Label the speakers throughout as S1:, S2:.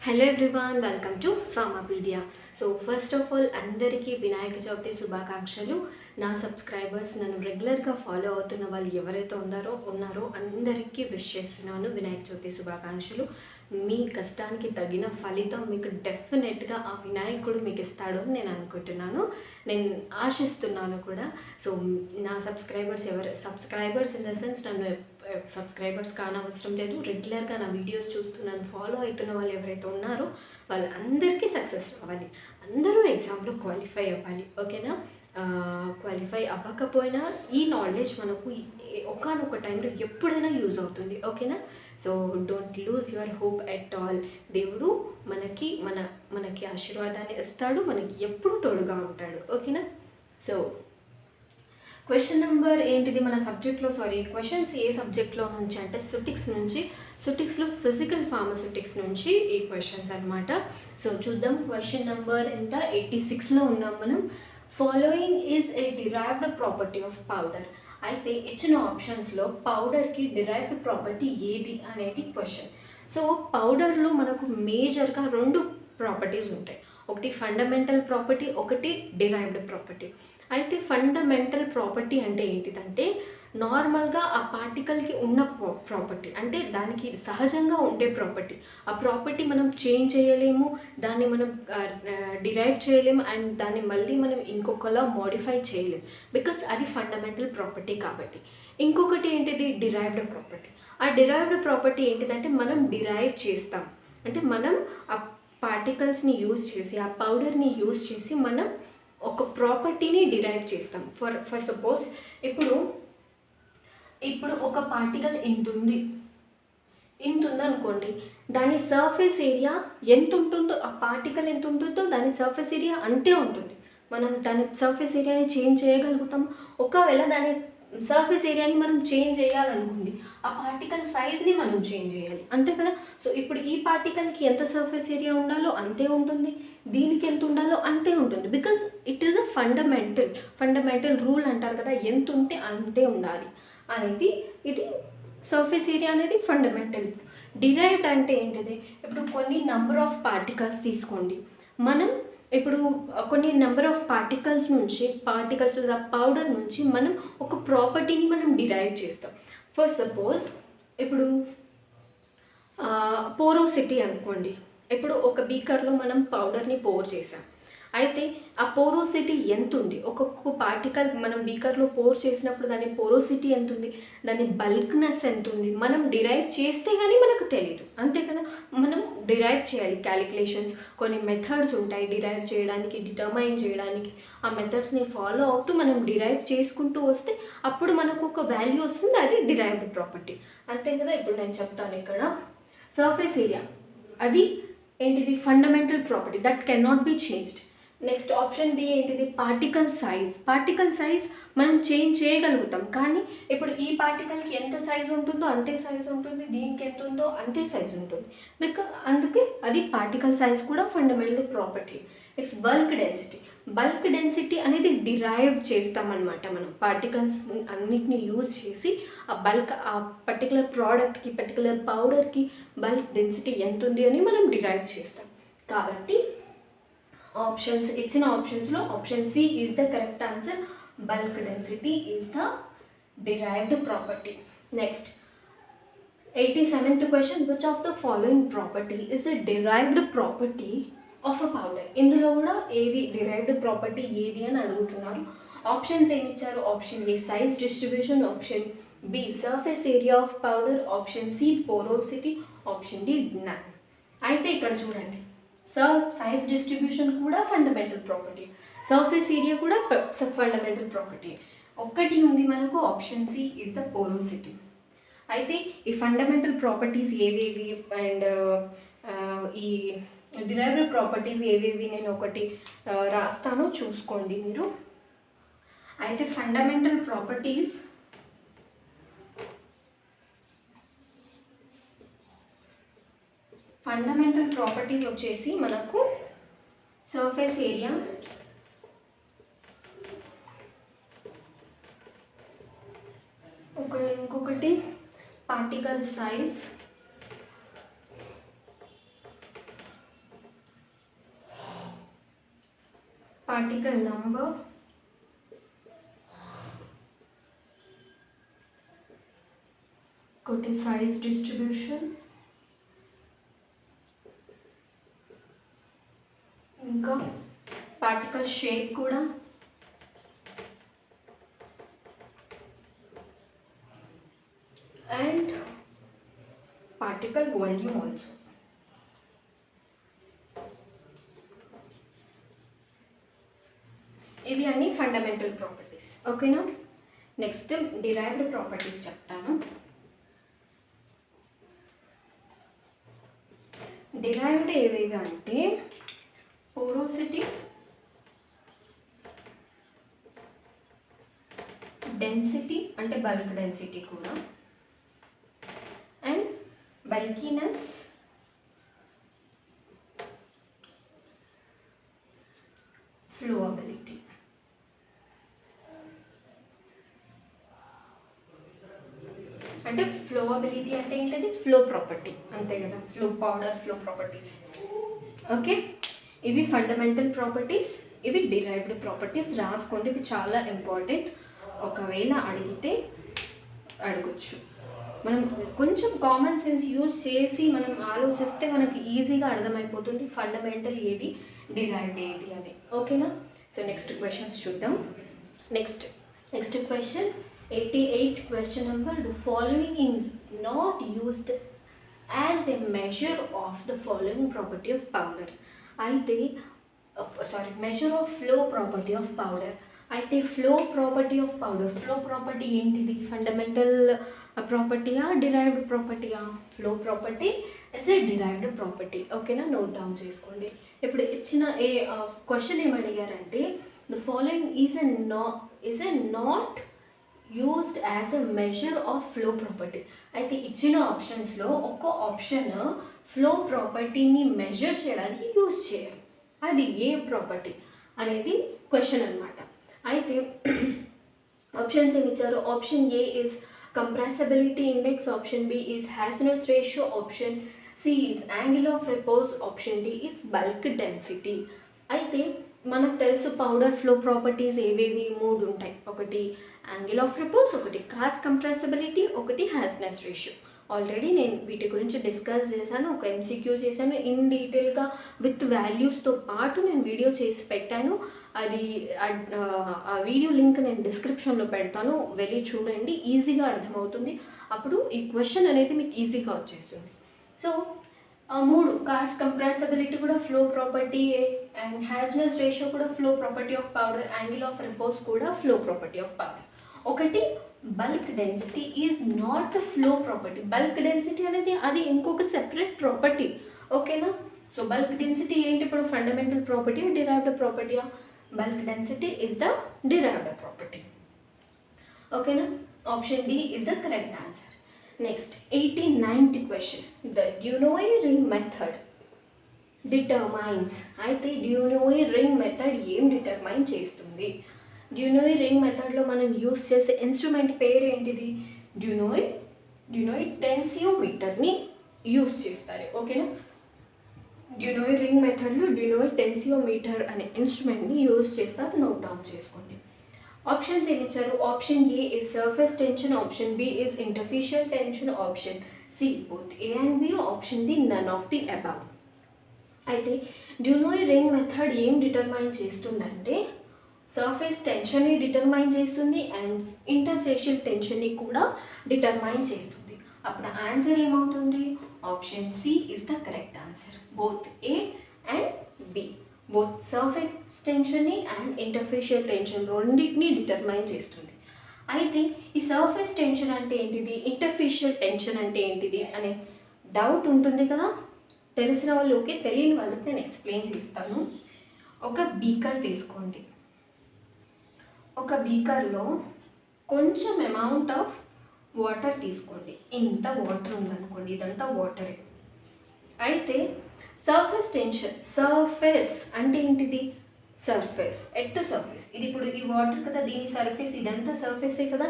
S1: Hello everyone, welcome to Pharmapedia. So first of all అందరికీ వినాయక చవితి శుభాకాంక్షలు. నా సబ్స్క్రైబర్స్, నన్ను రెగ్యులర్గా ఫాలో అవుతున్న వాళ్ళు ఎవరైతే ఉన్నారో అందరికీ విష్ చేస్తున్నాను వినాయక చవితి శుభాకాంక్షలు. మీ కష్టానికి తగిన ఫలితం మీకు డెఫినెట్గా ఆ వినాయకుడు మీకు ఇస్తాడు అని నేను అనుకుంటున్నాను, నేను ఆశిస్తున్నాను కూడా. సో నా సబ్స్క్రైబర్స్ ఇన్ ద సెన్స్ నన్ను సబ్స్క్రైబర్స్ కానవసరం లేదు, రెగ్యులర్గా నా వీడియోస్ చూస్తున్నాను ఫాలో అవుతున్న వాళ్ళు ఎవరైతే ఉన్నారో వాళ్ళందరికీ సక్సెస్ రావాలి, అందరూ ఎగ్జామ్లో క్వాలిఫై అవ్వాలి. ఓకేనా? క్వాలిఫై అవ్వకపోయినా ఈ నాలెడ్జ్ మనకు ఒకానొక టైంలో ఎప్పుడైనా యూజ్ అవుతుంది. ఓకేనా? So don't lose your hope at all. దేవుడు మనకి ఆశీర్వాదాన్ని ఇస్తాడు, మనకి ఎప్పుడు తోడుగా ఉంటాడు. ఓకేనా? సో క్వశ్చన్ నెంబర్ ఏంటిది మన సబ్జెక్ట్లో, క్వశ్చన్స్ ఏ సబ్జెక్ట్లో నుంచి అంటే సుటిక్స్లో ఫిజికల్ ఫార్మస్యూటిక్స్ నుంచి ఈ క్వశ్చన్స్ అనమాట. సో చూద్దాం క్వశ్చన్ నెంబర్ ఎంత, 86లో ఉన్నాం మనం. Following is a derived property of powder. అయితే ఇచ్చిన ఆప్షన్స్లో పౌడర్కి డిరైవ్డ్ ప్రాపర్టీ ఏది అనేది క్వశ్చన్. సో పౌడర్లో మనకు మేజర్గా రెండు ప్రాపర్టీస్ ఉంటాయి, ఒకటి ఫండమెంటల్ ప్రాపర్టీ, ఒకటి డిరైవ్డ్ ప్రాపర్టీ. అయితే ఫండమెంటల్ ప్రాపర్టీ అంటే ఏంటిదంటే నార్మల్గా ఆ పార్టికల్కి ఉన్న ప్రాపర్టీ, అంటే దానికి సహజంగా ఉండే ప్రాపర్టీ. ఆ ప్రాపర్టీ మనం చేంజ్ చేయలేము, దాన్ని మనం డిరైవ్ చేయలేము, అండ్ దాన్ని మళ్ళీ మనం ఇంకొకలా మోడిఫై చేయలేము, బికాస్ అది ఫండమెంటల్ ప్రాపర్టీ కాబట్టి. ఇంకొకటి ఏంటిది, డిరైవ్డ్ ప్రాపర్టీ. ఆ డిరైవ్డ్ ప్రాపర్టీ ఏంటిదంటే మనం డిరైవ్ చేస్తాం, అంటే మనం ఆ పార్టికల్స్ని యూజ్ చేసి, ఆ పౌడర్ని యూజ్ చేసి మనం ఒక ప్రాపర్టీని డిరైవ్ చేస్తాం. ఫర్ సపోజ్ ఇప్పుడు ఒక పార్టికల్ ఇంత ఉంది అనుకోండి, దాని సర్ఫేస్ ఏరియా ఎంత ఉంటుందో, ఆ పార్టికల్ ఎంత ఉంటుందో దాని సర్ఫేస్ ఏరియా అంతే ఉంటుంది. మనం దాని సర్ఫేస్ ఏరియాని చేంజ్ చేయగలుగుతాం. ఒకవేళ దాని సర్ఫేస్ ఏరియాని మనం చేంజ్ చేయాలనుకుంది, ఆ పార్టికల్ సైజ్ని మనం చేంజ్ చేయాలి, అంతే కదా. సో ఇప్పుడు ఈ పార్టికల్కి ఎంత సర్ఫేస్ ఏరియా ఉండాలో అంతే ఉంటుంది, దీనికి ఎంత ఉండాలో అంతే ఉంటుంది, because it is a fundamental rule అంటారు కదా, ఎంత ఉంటే అంతే ఉండాలి అనేది. ఇది సర్ఫేస్ ఏరియా అనేది ఫండమెంటల్. డిరైవ్డ్ అంటే ఏంటిది, ఇప్పుడు కొన్ని నెంబర్ ఆఫ్ పార్టికల్స్ తీసుకోండి, మనం ఇప్పుడు కొన్ని నెంబర్ ఆఫ్ పార్టికల్స్ పౌడర్ నుంచి మనం ఒక ప్రాపర్టీని మనం డిరైవ్ చేస్తాం. ఫర్ సపోజ్ ఇప్పుడు పోరోసిటీ అనుకోండి, ఇప్పుడు ఒక బీకర్లో మనం పౌడర్ని పోర్ చేసాం, అయితే ఆ పోరోసిటీ ఎంత ఉంది, ఒక్కొక్క పార్టికల్ మనం బీకర్లో పోర్ చేసినప్పుడు దాని పోరోసిటీ ఎంత ఉంది, దాని బల్క్నెస్ ఎంత ఉంది, మనం డిరైవ్ చేస్తే కానీ మనకు తెలియదు, అంతే కదా. మనం డిరైవ్ చేయాలి, క్యాలిక్యులేషన్స్, కొన్ని మెథడ్స్ ఉంటాయి డిరైవ్ చేయడానికి, డిటర్మైన్ చేయడానికి. ఆ మెథడ్స్ని ఫాలో అవుతూ మనం డిరైవ్ చేసుకుంటూ వస్తే అప్పుడు మనకు ఒక వాల్యూ వస్తుంది, అది డిరైవ్డ్ ప్రాపర్టీ, అంతే కదా. ఇప్పుడు నేను చెప్తాను, ఇక్కడ సర్ఫేస్ ఏరియా అది ఏంటిది, fundamental property, that can not be changed. Next option B ఏంటిది, పార్టికల్ సైజ్ మనం చేంజ్ చేయగలుగుతాం, కానీ ఇప్పుడు ఈ పార్టికల్కి ఎంత సైజ్ ఉంటుందో అంతే సైజ్ ఉంటుంది, దీనికి ఎంత ఉందో అంతే సైజ్ ఉంటుంది, అందుకే అది పార్టికల్ సైజ్ కూడా fundamental property. Next bulk density అనేది డిరైవ్ చేస్తామన్నమాట. మనం పార్టికల్స్ అన్నిటిని యూజ్ చేసి ఆ పర్టికులర్ ప్రోడక్ట్కి, పర్టికులర్ పౌడర్కి బల్క్ డెన్సిటీ ఎంత ఉంది అని మనం డిరైవ్ చేస్తాం. కాబట్టి ఇచ్చిన ఆప్షన్స్లో option C is the correct answer. Bulk density is the derived property. Next 87th question, which of the following property is the derived property of a powder. ఇందులో కూడా ఏది డిరైవ్డ్ ప్రాపర్టీ ఏది అని అడుగుతున్నారు. ఆప్షన్స్ ఏమి ఇచ్చారు, option A size distribution, option B surface area of powder, option C porosity, option D none. అయితే ఇక్కడ చూడండి, సైజ్ డిస్ట్రిబ్యూషన్ కూడా ఫండమెంటల్ ప్రాపర్టీ, సర్ఫేస్ ఏరియా కూడా ఫండమెంటల్ ప్రాపర్టీ. ఒక్కటి ఉంది మనకు, option C is the porosity. అయితే ఈ ఫండమెంటల్ ప్రాపర్టీస్ ఏవేవి అండ్ ఈ డిరైవ్డ్ ప్రాపర్టీస్ ఏవేవి నేను ఒకటి రాస్తాను, చూసుకోండి మీరు. అయితే ఫండమెంటల్ ప్రాపర్టీస్ వచ్చేసి మనకు సర్ఫేస్ ఏరియా, ఇంకొకటి పార్టికల్ సైజ్, పార్టికల్ నంబర్, ఒకటి సైజ్ డిస్ట్రిబ్యూషన్, ఇంకా పార్టికల్ షేప్ కూడా, అండ్ పార్టికల్ వాల్యూమ్ ఆల్సో. ఇవి అన్ని ఫండమెంటల్ ప్రాపర్టీస్. ఓకేనా? నెక్స్ట్ డిరైవ్డ్ ప్రాపర్టీస్ చెప్తాను. డిరైవ్డ్ ఏవేవి అంటే పోరోసిటీ, డెన్సిటీ అంటే బల్క్ డెన్సిటీ కూడా, అండ్ బల్కీనెస్, ఫ్లోవబిలిటీ. అంటే ఫ్లోవబిలిటీ అంటే ఏంటది? ఫ్లో ప్రాపర్టీ, అంతే కదా, flow powder flow properties. Okay, ఇవి ఫండమెంటల్ ప్రాపర్టీస్, ఇవి డిరైవ్డ్ ప్రాపర్టీస్. రాసుకోండి, ఇవి చాలా ఇంపార్టెంట్. ఒకవేళ అడిగితే అడగచ్చు. మనం కొంచెం కామన్ సెన్స్ యూజ్ చేసి మనం ఆలోచిస్తే మనకి ఈజీగా అర్థమైపోతుంది ఫండమెంటల్ ఏది, డిరైవ్డ్ ఏది అని. ఓకేనా? సో నెక్స్ట్ క్వశ్చన్స్ చూద్దాం. Next question 88 question number. The following is not used as a measure of the following property of powder. అయితే measure of flow property of powder. అయితే flow property of powder, flow property ఏంటిది? Fundamental ప్రాపర్టీయా, derived ప్రాపర్టీయా? Flow property is a derived property. ఓకేనా? Note down చేసుకోండి. ఇప్పుడు ఇచ్చిన క్వశ్చన్ ఏమడిగారంటే the following is a not used as a measure of flow property. అయితే ఇచ్చిన ఆప్షన్స్లో ఒక్క ఆప్షన్ ఫ్లో ప్రాపర్టీని మెజర్ చేయడానికి యూజ్ చేయరు. అది ఏ ప్రాపర్టీ అనేది క్వశ్చన్ అనమాట. అయితే ఆప్షన్స్ ఏమి ఇచ్చారు? Option A is compressibility index, option B is Hausner's ratio, option C is angle of repose, option D is bulk density. అయితే మనకు తెలుసు పౌడర్ ఫ్లో ప్రాపర్టీస్ ఏవేవి? 3 ఉంటాయి. ఒకటి యాంగిల్ ఆఫ్ రిపోజ్, ఒకటి క్రాస్ కంప్రెసిబిలిటీ, ఒకటి హ్యాస్నెస్ రేషియో. ఆల్రెడీ నేను వీటి గురించి డిస్కస్ చేశాను, ఒక ఎంసీక్యూ చేశాను ఇన్ డీటెయిల్గా విత్ వాల్యూస్తో పాటు నేను వీడియో చేసి పెట్టాను. అది ఆ వీడియో లింక్ నేను డిస్క్రిప్షన్లో పెడతాను, వెళ్ళి చూడండి, ఈజీగా అర్థమవుతుంది. అప్పుడు ఈ క్వశ్చన్ అనేది మీకు ఈజీగా వచ్చేస్తుంది. సో 3 కార్డ్స్ కంప్రెసిబిలిటీ కూడా flow property, and Hausner's ratio కూడా flow property of powder, angle of repose కూడా ఫ్లో ప్రాపర్టీ ఆఫ్ పౌడర్. ఒకటి bulk density is not the flow property. Bulk density అనేది అది ఇంకొక సెపరేట్ ప్రాపర్టీ. ఓకేనా? సో బల్క్ డెన్సిటీ ఏంటి? ఇప్పుడు ఫండమెంటల్ ప్రాపర్టీ, డిరైవ్డ్ ప్రాపర్టీయా? Bulk density is the derived property. ఓకేనా? Option D is the correct answer. Next 89th question. The డ్యూనోయ్ ring method determines. అయితే Du Nouy ring method ఏం డిటర్మైన్ చేస్తుంది? డ్యూనోయ్ ring మెథడ్లో మనం యూస్ చేసే ఇన్స్ట్రుమెంట్ పేరు ఏంటిది? డ్యూనోయ్ టెన్సియోమీటర్ని యూస్ చేస్తారు. ఓకేనా? డ్యూనోయ్ రింగ్ మెథడ్లో డ్యూనోయ్ టెన్సియోమీటర్ అనే ఇన్స్ట్రుమెంట్ని యూస్ చేస్తారు. నోట్ డౌన్ చేసుకోండి. ఆప్షన్స్ ఏమి ఇచ్చారు? Option A is surface tension, option B is interfacial tension, option C both A and B, option D none of the above. అయితే డ్యూనోయ్ రింగ్ మెథడ్ ఏం determine చేస్తుందంటే surface టెన్షన్ని determine చేస్తుంది and interfacial టెన్షన్ని కూడా determine చేస్తుంది. అప్పుడు answer ఏమవుతుంది? Option C is the correct answer. Both A and B, both surface టెన్షన్ని అండ్ ఇంటర్ఫేషియల్ టెన్షన్ రెండింటిని డిటర్మైన్ చేస్తుంది. అయితే ఈ సర్ఫేస్ టెన్షన్ అంటే ఏంటిది, ఇంటర్ఫేషియల్ టెన్షన్ అంటే ఏంటిది అనే డౌట్ ఉంటుంది కదా. తెలిసిన వాళ్ళు ఓకే, తెలియని వాళ్ళకి నేను ఎక్స్ప్లెయిన్ చేస్తాను. ఒక బీకర్ తీసుకోండి. ఒక బీకర్లో కొంచెం అమౌంట్ ఆఫ్ వాటర్ తీసుకోండి. ఇంత వాటర్ ఉందనుకోండి, ఇదంతా వాటరే. అయితే సర్ఫేస్ టెన్షన్, సర్ఫేస్ అంటే ఏంటిది? Surface, at the surface. ఇది ఇప్పుడు ఈ వాటర్ కదా, దీని సర్ఫేస్, ఇదంతా సర్ఫేసే కదా.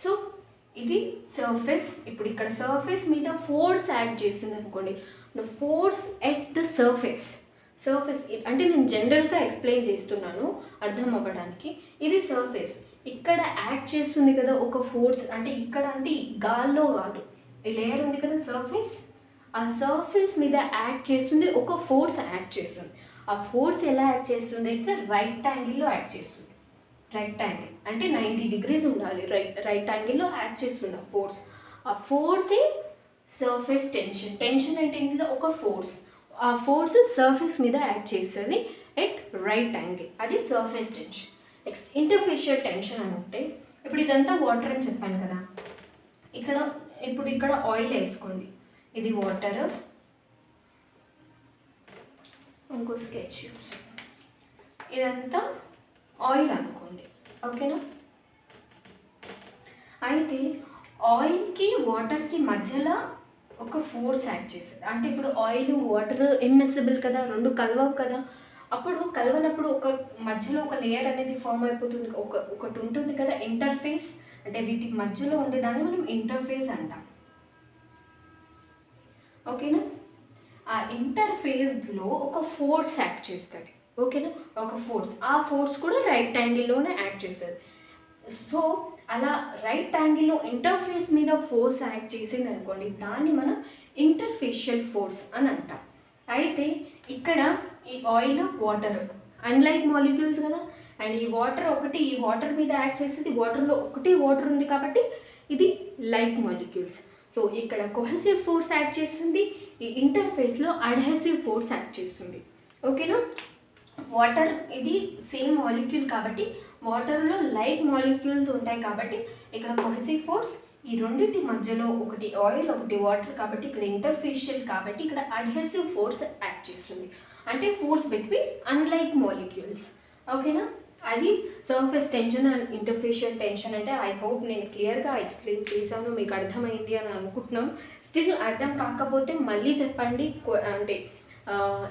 S1: సో ఇది సర్ఫేస్. ఇప్పుడు ఇక్కడ సర్ఫేస్ మీద ఫోర్స్ యాక్ట్ చేసింది అనుకోండి, the force at the surface. Surface అంటే నేను జనరల్గా ఎక్స్ప్లెయిన్ చేస్తున్నాను అర్థం అవ్వడానికి. ఇది సర్ఫేస్, ఇక్కడ యాక్ట్ చేస్తుంది కదా ఒక ఫోర్స్, అంటే ఇక్కడ అంటే గాల్లో కాదు, ఈ లేయర్ ఉంది కదా సర్ఫేస్, ఆ సర్ఫేస్ మీద యాక్ట్ చేస్తుంది ఒక ఫోర్స్ యాక్ట్ చేస్తుంది. ఆ ఫోర్స్ ఎలా యాక్ట్ చేస్తుంది అయితే రైట్ యాంగిల్లో యాక్ట్ చేస్తుంది. రైట్ యాంగిల్ అంటే 90 degrees ఉండాలి, రైట్ యాంగిల్లో యాక్ట్ చేస్తుంది ఆ ఫోర్స్. ఆ ఫోర్సే సర్ఫేస్ టెన్షన్. టెన్షన్ అంటే ఏంటిదో ఒక ఫోర్స్, ఆ ఫోర్స్ సర్ఫేస్ మీద యాక్ట్ చేస్తుంది ఎట్ రైట్ యాంగిల్, అది surface tension. Next interfacial tension అని ఉంటే, ఇప్పుడు ఇదంతా వాటర్ అని చెప్పాను కదా, ఇక్కడ ఆయిల్ వేసుకోండి, ఇది వాటర్, ఇంకో స్కెచ్ యూస్, ఇదంతా ఆయిల్ అనుకోండి, ఓకేనా. అయితే ఆయిల్కి వాటర్కి మధ్యలో ఒక ఫోర్స్ యాక్ట్ చేస్తుంది. అంటే ఇప్పుడు ఆయిల్ వాటర్ ఇమ్మిసిబుల్ కదా, రెండు కలవవు కదా, అప్పుడు కలవనప్పుడు ఒక మధ్యలో ఒక లేయర్ అనేది ఫామ్ అయిపోతుంది, ఒకటి ఉంటుంది కదా ఇంటర్ఫేస్, అంటే వీటి మధ్యలో ఉండేదాన్ని మనం ఇంటర్ఫేస్ అంటాం, ఓకేనా. ఆ ఇంటర్ఫేస్లో ఒక ఫోర్స్ యాక్ట్ చేస్తుంది, ఓకేనా, ఒక ఫోర్స్, ఆ ఫోర్స్ కూడా రైట్ యాంగిల్లోనే యాక్ట్ చేస్తుంది. సో అలా రైట్ యాంగిల్లో ఇంటర్ఫేస్ మీద ఫోర్స్ యాక్ట్ చేసింది అనుకోండి, దాన్ని మనం ఇంటర్ఫేషియల్ ఫోర్స్ అని అంటాం. అయితే ఇక్కడ ఈ ఆయిల్ వాటర్ అన్లైక్ మాలిక్యూల్స్ కదా, అండ్ ఈ వాటర్ మీద యాక్ట్ చేసేది, వాటర్లో ఒకటి వాటర్ ఉంది కాబట్టి ఇది లైక్ మాలిక్యూల్స్. సో ఇక్కడ కొహెసివ్ ఫోర్స్ యాక్ట్ చేస్తుంది, ఈ ఇంటర్ఫేస్లో అడ్హెసివ్ ఫోర్స్ యాక్ట్ చేస్తుంది, ఓకేనా. వాటర్ ఇది సేమ్ మాలిక్యూల్ కాబట్టి వాటర్లో లైక్ మాలిక్యూల్స్ ఉంటాయి కాబట్టి ఇక్కడ కొహెసివ్ ఫోర్స్, ఈ రెండింటి మధ్యలో ఒకటి ఆయిల్ ఒకటి వాటర్ కాబట్టి ఇక్కడ ఇంటర్ఫేషియల్ కాబట్టి ఇక్కడ అడ్హెసివ్ ఫోర్స్ యాక్ట్ చేస్తుంది, అంటే ఫోర్స్ బిట్వీన్ అన్లైక్ మాలిక్యూల్స్, ఓకేనా. అది surface tension and interfacial tension. అంటే ఐ హోప్ నేను క్లియర్గా ఎక్స్ప్లెయిన్ చేశాను, మీకు అర్థమైంది అని అనుకుంటున్నాను. స్టిల్ అర్థం కాకపోతే మళ్ళీ చెప్పండి, అంటే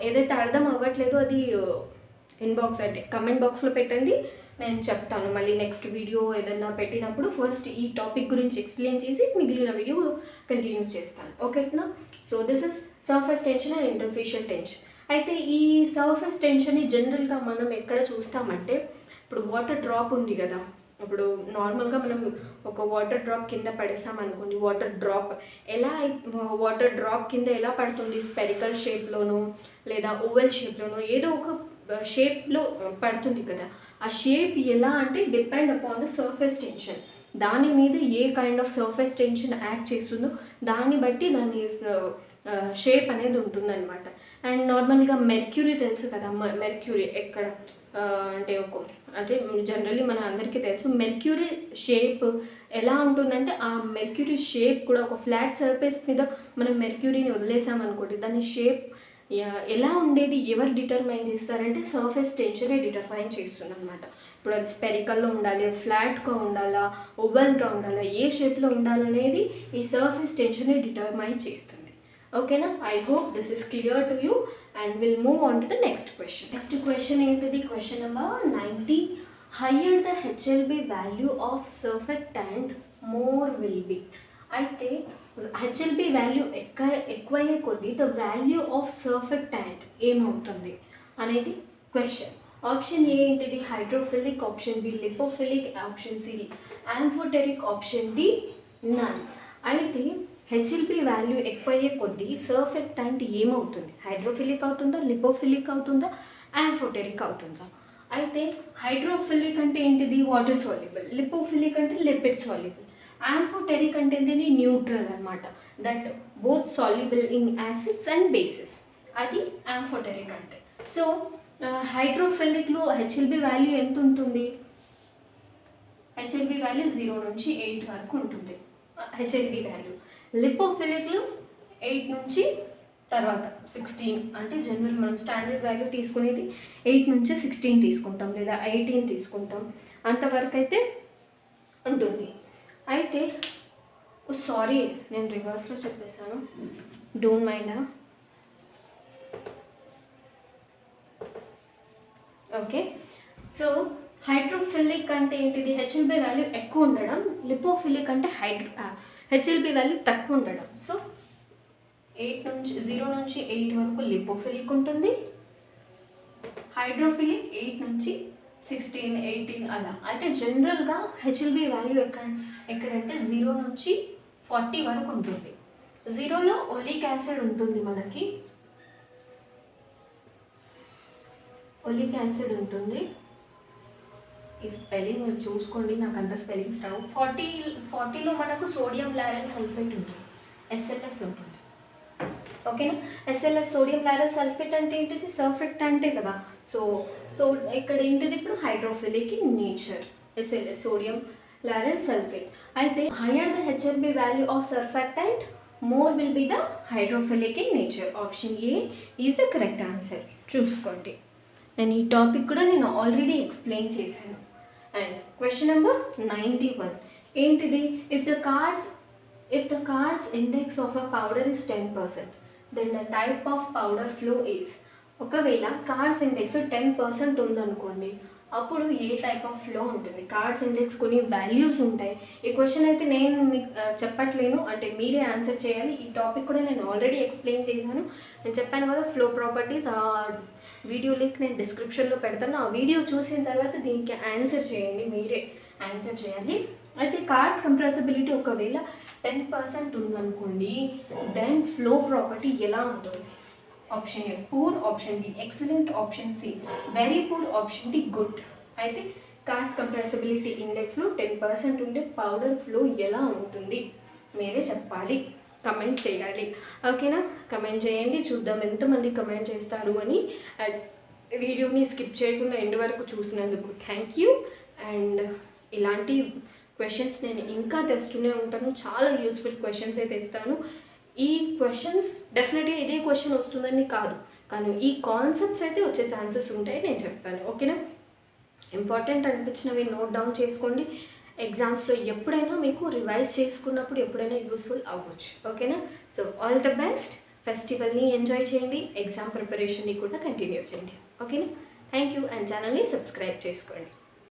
S1: ఏదైతే అర్థం అవ్వట్లేదో అది ఇన్బాక్స్ అంటే కమెంట్ బాక్స్లో పెట్టండి, నేను చెప్తాను. మళ్ళీ నెక్స్ట్ వీడియో ఏదైనా పెట్టినప్పుడు ఫస్ట్ ఈ టాపిక్ గురించి ఎక్స్ప్లెయిన్ చేసి మిగిలిన వీడియో కంటిన్యూ చేస్తాను, ఓకేనా. So this is surface tension and interfacial tension. అయితే ఈ సర్ఫేస్ టెన్షన్ని జనరల్గా మనం ఎక్కడ చూస్తామంటే, ఇప్పుడు వాటర్ డ్రాప్ ఉంది కదా, ఇప్పుడు నార్మల్గా మనం ఒక వాటర్ డ్రాప్ కింద పడేసాం అనుకోండి, వాటర్ డ్రాప్ కింద ఎలా పడుతుంది, స్పెరికల్ షేప్లోనో లేదా ఓవెల్ షేప్లోనో ఏదో ఒక షేప్లో పడుతుంది కదా. ఆ షేప్ ఎలా అంటే depend upon the surface tension, దాని మీద ఏ kind of surface tension act చేస్తుందో దాన్ని బట్టి దాని షేప్ అనేది ఉంటుందన్నమాట. అండ్ నార్మల్గా మెర్క్యూరీ తెలుసు కదా, మెర్క్యూరీ ఎక్కడ అంటే జనరల్లీ మన అందరికీ తెలుసు మెర్క్యూరీ షేప్ ఎలా ఉంటుందంటే, ఆ మెర్క్యూరీ షేప్ కూడా ఒక ఫ్లాట్ సర్ఫేస్ మీద మనం మెర్క్యూరీని వదిలేసామనుకోండి, దాని షేప్ ఎలా ఉండేది ఎవరు డిటర్మైన్ చేస్తారంటే సర్ఫేస్ టెన్షనే డిటర్మైన్ చేస్తుంది అనమాట. ఇప్పుడు అది స్పెరికల్లో ఉండాలి, ఫ్లాట్గా ఉండాలా, ఓవల్గా ఉండాలా, ఏ షేప్లో ఉండాలనేది ఈ సర్ఫేస్ టెన్షనే డిటర్మైన్ చేస్తుంది, ఓకేనా. I hope this is clear to you and will move on to the next question. Next question ఏంటిది, question number 90. Higher the HLB value of surfactant more will be. అయితే హెచ్ఎల్బి వాల్యూ ఎక్కువయ్యే కొద్దీ the value of సర్ఫెక్టాంట్ ఏమవుతుంది అనేది question. Option A ఏంటిది hydrophilic, option B lipophilic, option C amphoteric, option D none. అయితే HLB value ఎక్కువయ్యే కొద్దీ సర్ఫెక్టాంట్ ఏమవుతుంది, hydrophilic అవుతుందా, lipophilic అవుతుందా, యాంఫోటెరిక్ అవుతుందా. అయితే హైడ్రోఫిలిక్ అంటే ఏంటిది వాటర్ సాల్యుబుల్, లిపోఫిలిక్ అంటే లిపిడ్ సాల్యుబుల్, యాంఫోటెరిక్ అంటే ఏంటిది న్యూట్రల్ అనమాట, that both soluble in acids and bases, అది యాంఫోటెరిక్ అంటే. సో హైడ్రోఫిలిక్లో హెచ్ఎల్బి వాల్యూ ఎంత ఉంటుంది, హెచ్ఎల్బి వాల్యూ 0 నుంచి 8 వరకు ఉంటుంది హెచ్ఎల్బి వాల్యూ. లిపోఫిలిక్లో 8 నుంచి తర్వాత 16, అంటే జనరల్ మనం స్టాండర్డ్ వాల్యూ తీసుకునేది 8 నుంచి 16 తీసుకుంటాం లేదా 18 తీసుకుంటాం, అంతవరకు అయితే ఉంటుంది. అయితే సారీ నేను రివర్స్లో చెప్పేశాను, don't mind. Okay, so hydrophilic అంటే ఏంటిది హెచ్ఎల్బి వాల్యూ ఎక్కువ ఉండడం, లిపోఫిలిక్ అంటే హెచ్ఎల్బి వాల్యూ తక్కువ ఉండడం. సో 0 నుంచి 8 వరకు లిపోఫిలిక్ ఉంటుంది, హైడ్రోఫిలిక్ 8 నుంచి 16, 18 అలా. అంటే జనరల్గా హెచ్ఎల్బి వాల్యూ ఎక్కడంటే 0 నుంచి 40 వరకు ఉంటుంది. 0లో ఒలిక్ యాసిడ్ ఉంటుంది, మనకి ఒలిక్ యాసిడ్ ఉంటుంది. ఈ స్పెల్లింగ్ మీరు చూసుకోండి, నాకు అంత స్పెల్లింగ్స్ రావు. 40లో మనకు సోడియం లారెల్ సల్ఫేట్ ఉంటుంది, ఎస్ఎల్ఎస్ ఉంటుంది. ఓకేనా? ఎస్ఎల్ఎస్ సోడియం లారెల్ సల్ఫేట్ అంటే ఏంటిది? సర్ఫెక్టాంటే కదా. సో ఇక్కడ ఏంటిది ఇప్పుడు? Hydrophilic in nature, SLS sodium lauryl sulphate. అయితే higher the HLB value of surfactant, more will be the hydrophilic in nature. Option A is the correct answer. చూసుకోండి, నేను ఈ టాపిక్ కూడా నేను ఆల్రెడీ ఎక్స్ప్లెయిన్ చేశాను. అండ్ క్వశ్చన్ నెంబర్ 91 ఏంటిది? If the Carr's index of a powder is 10%, then the type of powder flow is. ఒకవేళ Carr's index 10% ఉందనుకోండి, అప్పుడు ఏ టైప్ ఆఫ్ ఫ్లో ఉంటుంది? కార్స్ ఇండెక్స్ కొన్ని వాల్యూస్ ఉంటాయి. ఈ క్వశ్చన్ అయితే నేను మీకు చెప్పట్లేను, అంటే మీరే ఆన్సర్ చేయాలి. ఈ టాపిక్ కూడా నేను ఆల్రెడీ ఎక్స్ప్లెయిన్ చేశాను. నేను చెప్పాను కదా ఫ్లో ప్రాపర్టీస్, ఆ వీడియో లింక్ నేను డిస్క్రిప్షన్లో పెడతాను. ఆ వీడియో చూసిన తర్వాత దీనికి ఆన్సర్ చేయండి, మీరే ఆన్సర్ చేయాలి. అయితే కార్స్ కంప్రెసిబిలిటీ ఒకవేళ 10% ఉందనుకోండి, దెన్ ఫ్లో ప్రాపర్టీ ఎలా ఉంటుంది? Option A poor, option B excellent, option C very poor, option D good. అయితే కార్స్ కంప్రెసిబిలిటీ ఇండెక్స్లో 10% ఉండే పౌడర్ ఫ్లో ఎలా ఉంటుంది మీరే చెప్పాలి, కమెంట్ చేయాలి. ఓకేనా? కమెంట్ చేయండి, చూద్దాం ఎంతమంది కమెంట్ చేస్తారు అని. వీడియోని స్కిప్ చేయకుండా ఎండ్ వరకు చూసినందుకు థ్యాంక్ యూ. అండ్ ఇలాంటి క్వశ్చన్స్ నేను ఇంకా తెస్తూనే ఉంటాను, చాలా యూస్ఫుల్ క్వశ్చన్స్ అయితే ఇస్తాను. ఈ క్వశ్చన్స్ డెఫినెట్గా ఇదే క్వశ్చన్ వస్తుందని కాదు, కానీ ఈ కాన్సెప్ట్స్ అయితే వచ్చే ఛాన్సెస్ ఉంటాయి, నేను చెప్తాను. ఓకేనా? ఇంపార్టెంట్ అనిపించినవి నోట్ డౌన్ చేసుకోండి. ఎగ్జామ్స్లో ఎప్పుడైనా మీకు రివైజ్ చేసుకున్నప్పుడు ఎప్పుడైనా యూస్ఫుల్ అవ్వచ్చు. ఓకేనా? So all the best. ఫెస్టివల్ని ఎంజాయ్ చేయండి, ఎగ్జామ్ ప్రిపరేషన్ని కూడా కంటిన్యూ చేయండి. ఓకేనా? Thank you. అండ్ ఛానల్ని సబ్స్క్రైబ్ చేసుకోండి.